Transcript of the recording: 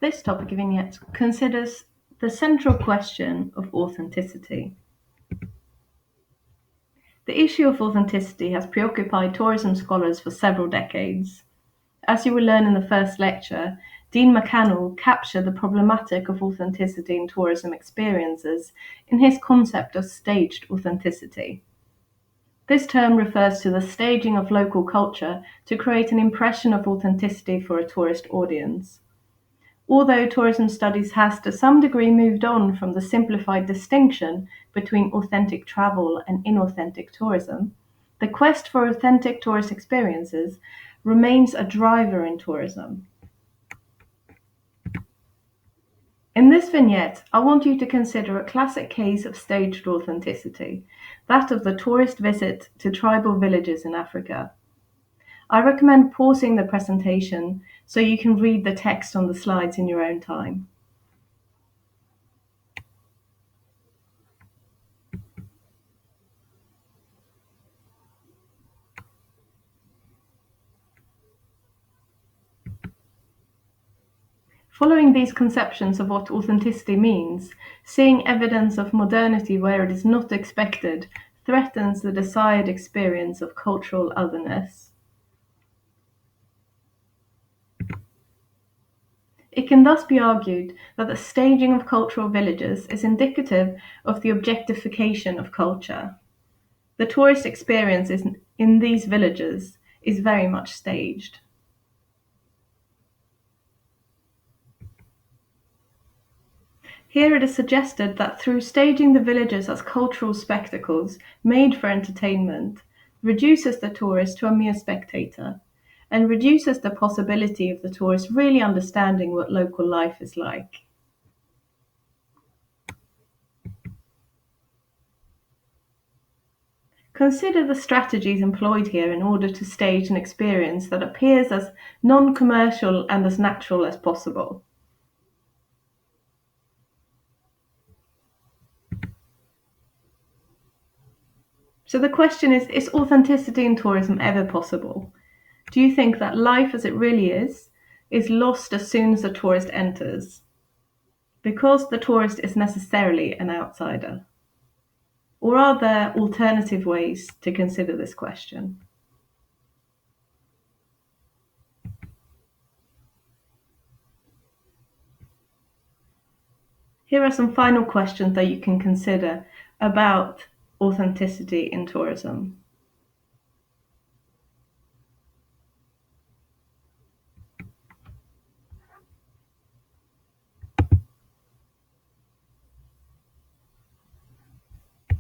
This topic vignette considers the central question of authenticity. The issue of authenticity has preoccupied tourism scholars for several decades. As you will learn in the first lecture, Dean McCannell captured the problematic of authenticity in tourism experiences in his concept of staged authenticity. This term refers to the staging of local culture to create an impression of authenticity for a tourist audience. Although tourism studies has to some degree moved on from the simplified distinction between authentic travel and inauthentic tourism, the quest for authentic tourist experiences remains a driver in tourism. In this vignette, I want you to consider a classic case of staged authenticity, that of the tourist visit to tribal villages in Africa. I recommend pausing the presentation so you can read the text on the slides in your own time. Following these conceptions of what authenticity means, seeing evidence of modernity where it is not expected threatens the desired experience of cultural otherness. It can thus be argued that the staging of cultural villages is indicative of the objectification of culture. The tourist experience in these villages is very much staged. Here it is suggested that through staging the villages as cultural spectacles made for entertainment, reduces the tourist to a mere spectator, and reduces the possibility of the tourist really understanding what local life is like. Consider the strategies employed here in order to stage an experience that appears as non-commercial and as natural as possible. So the question is authenticity in tourism ever possible? Do you think that life as it really is lost as soon as the tourist enters? Because the tourist is necessarily an outsider? Or are there alternative ways to consider this question? Here are some final questions that you can consider about authenticity in tourism.